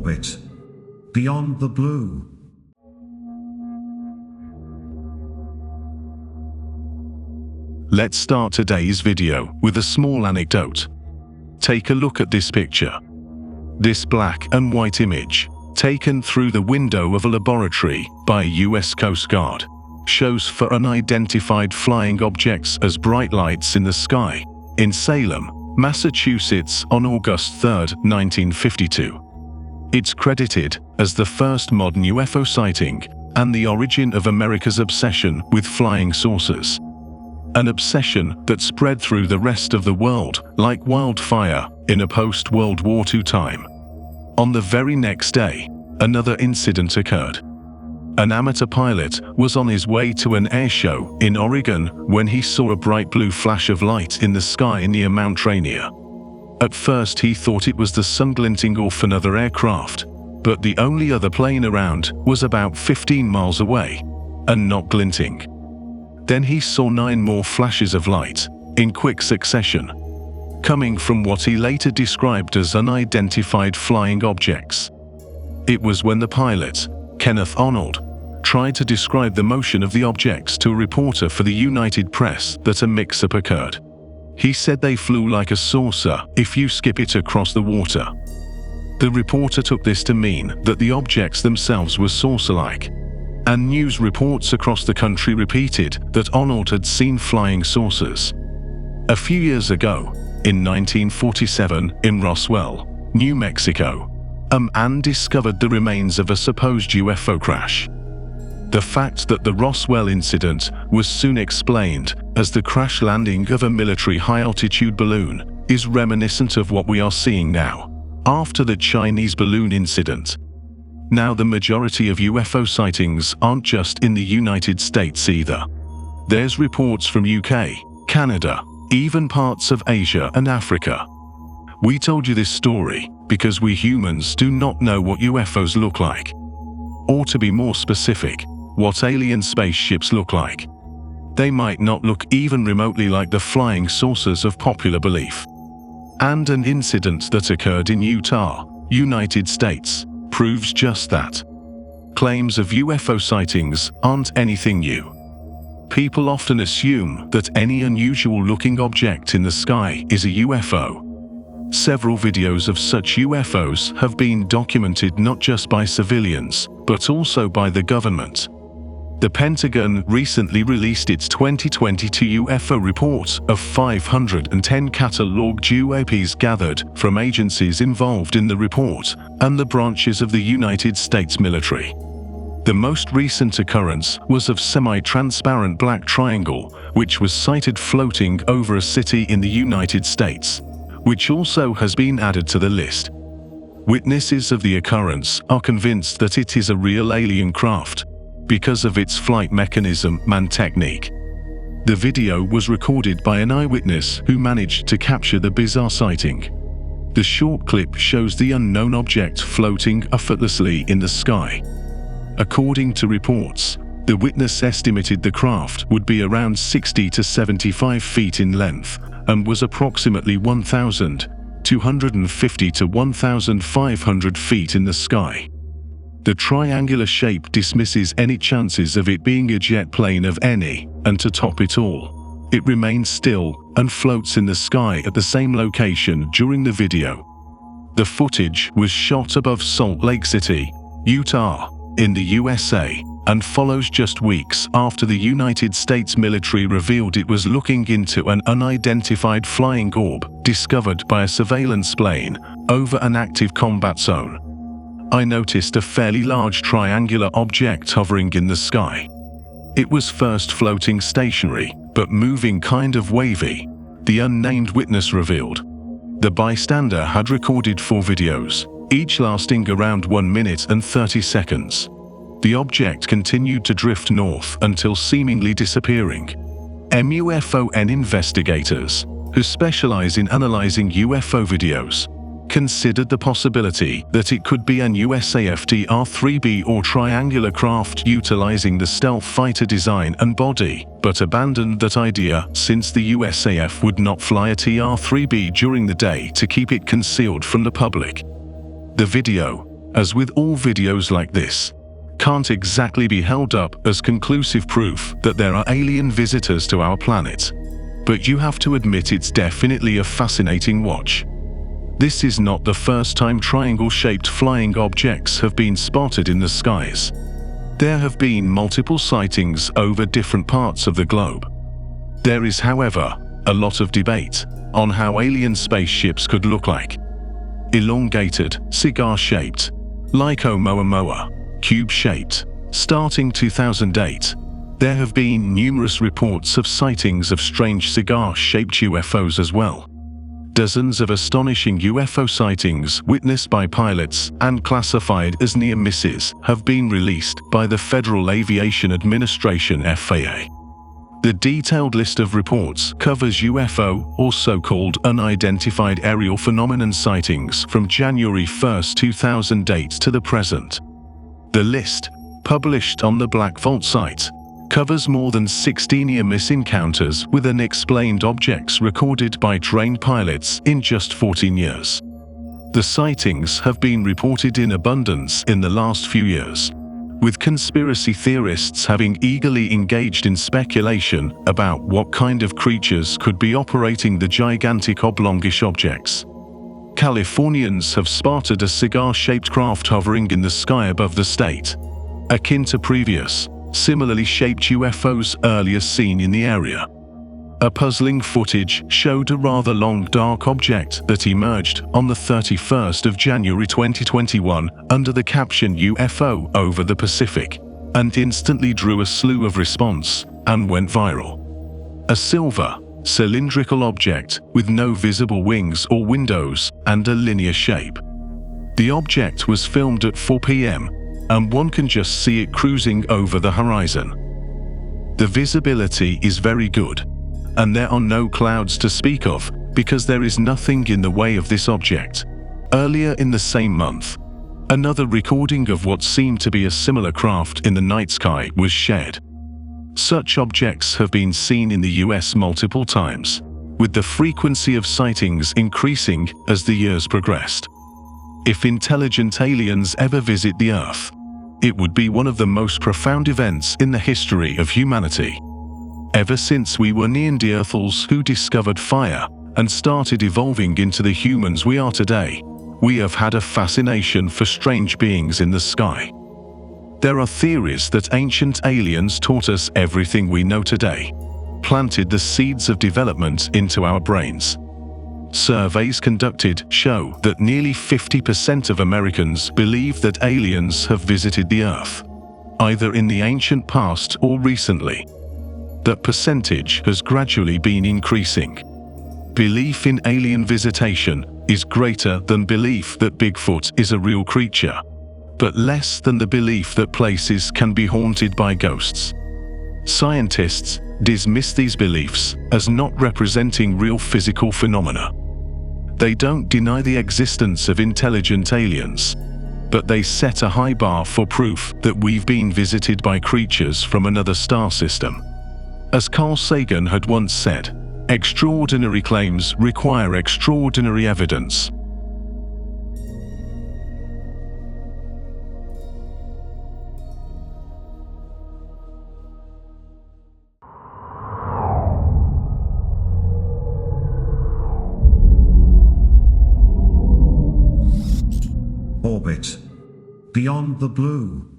orbit. Beyond the blue. Let's start today's video with a small anecdote. Take a look at this picture. This black and white image, taken through the window of a laboratory by a US Coast Guard, shows for unidentified flying objects as bright lights in the sky in Salem, Massachusetts on August 3, 1952. It's credited as the first modern UFO sighting and the origin of America's obsession with flying saucers. An obsession that spread through the rest of the world like wildfire in a post-World War II time. On the very next day, another incident occurred. An amateur pilot was on his way to an air show in Oregon when he saw a bright blue flash of light in the sky near Mount Rainier. At first he thought it was the sun glinting off another aircraft, but the only other plane around was about 15 miles away, and not glinting. Then he saw 9 more flashes of light, in quick succession, coming from what he later described as unidentified flying objects. It was when the pilot, Kenneth Arnold, tried to describe the motion of the objects to a reporter for the United Press that a mix-up occurred. He said they flew like a saucer if you skip it across the water. The reporter took this to mean that the objects themselves were saucer-like, and news reports across the country repeated that Arnold had seen flying saucers. A few years ago, in 1947, in Roswell, New Mexico, a man discovered the remains of a supposed UFO crash. The fact that the Roswell incident was soon explained as the crash landing of a military high-altitude balloon is reminiscent of what we are seeing now, after the Chinese balloon incident. Now, the majority of UFO sightings aren't just in the United States either. There's reports from UK, Canada, even parts of Asia and Africa. We told you this story because we humans do not know what UFOs look like. Or to be more specific, what alien spaceships look like. They might not look even remotely like the flying saucers of popular belief. And an incident that occurred in Utah, United States, proves just that. Claims of UFO sightings aren't anything new. People often assume that any unusual-looking object in the sky is a UFO. Several videos of such UFOs have been documented not just by civilians, but also by the government. The Pentagon recently released its 2022 UFO report of 510 catalogued UAPs gathered from agencies involved in the report and the branches of the United States military. The most recent occurrence was of semi-transparent black triangle, which was sighted floating over a city in the United States, which also has been added to the list. Witnesses of the occurrence are convinced that it is a real alien craft, because of its flight mechanism and technique. The video was recorded by an eyewitness who managed to capture the bizarre sighting. The short clip shows the unknown object floating effortlessly in the sky. According to reports, the witness estimated the craft would be around 60 to 75 feet in length and was approximately 1,250 to 1,500 feet in the sky. The triangular shape dismisses any chances of it being a jet plane of any, and to top it all, it remains still and floats in the sky at the same location during the video. The footage was shot above Salt Lake City, Utah, in the USA, and follows just weeks after the United States military revealed it was looking into an unidentified flying orb discovered by a surveillance plane over an active combat zone. I noticed a fairly large triangular object hovering in the sky. It was first floating stationary, but moving kind of wavy, the unnamed witness revealed. The bystander had recorded 4 videos, each lasting around 1 minute and 30 seconds. The object continued to drift north until seemingly disappearing. MUFON investigators, who specialize in analyzing UFO videos, considered the possibility that it could be an USAF TR-3B or triangular craft utilizing the stealth fighter design and body, but abandoned that idea since the USAF would not fly a TR-3B during the day to keep it concealed from the public. The video, as with all videos like this, can't exactly be held up as conclusive proof that there are alien visitors to our planet. But you have to admit it's definitely a fascinating watch. This is not the first time triangle-shaped flying objects have been spotted in the skies. There have been multiple sightings over different parts of the globe. There is, however, a lot of debate on how alien spaceships could look like. Elongated, cigar-shaped, like Oumuamua, cube-shaped. Starting 2008, there have been numerous reports of sightings of strange cigar-shaped UFOs as well. Dozens of astonishing UFO sightings witnessed by pilots and classified as near misses have been released by the Federal Aviation Administration (FAA). The detailed list of reports covers UFO, or so-called unidentified aerial phenomenon sightings from January 1, 2008 to the present. The list, published on the Black Vault site, covers more than 60 near-miss encounters with unexplained objects recorded by trained pilots in just 14 years. The sightings have been reported in abundance in the last few years, with conspiracy theorists having eagerly engaged in speculation about what kind of creatures could be operating the gigantic oblongish objects. Californians have spotted a cigar-shaped craft hovering in the sky above the state, akin to previous, similarly shaped UFOs earlier seen in the area. A puzzling footage showed a rather long dark object that emerged on the 31st of January 2021 under the caption UFO over the Pacific, and instantly drew a slew of response and went viral. A silver, cylindrical object with no visible wings or windows and a linear shape. The object was filmed at 4 p.m. and one can just see it cruising over the horizon. The visibility is very good, and there are no clouds to speak of because there is nothing in the way of this object. Earlier in the same month, another recording of what seemed to be a similar craft in the night sky was shared. Such objects have been seen in the US multiple times, with the frequency of sightings increasing as the years progressed. If intelligent aliens ever visit the Earth, it would be one of the most profound events in the history of humanity. Ever since we were Neanderthals who discovered fire and started evolving into the humans we are today, we have had a fascination for strange beings in the sky. There are theories that ancient aliens taught us everything we know today, planted the seeds of development into our brains. Surveys conducted show that nearly 50% of Americans believe that aliens have visited the Earth, either in the ancient past or recently. That percentage has gradually been increasing. Belief in alien visitation is greater than belief that Bigfoot is a real creature, but less than the belief that places can be haunted by ghosts. Scientists dismiss these beliefs as not representing real physical phenomena. They don't deny the existence of intelligent aliens, but they set a high bar for proof that we've been visited by creatures from another star system. As Carl Sagan had once said, extraordinary claims require extraordinary evidence. Orbit. Beyond the blue.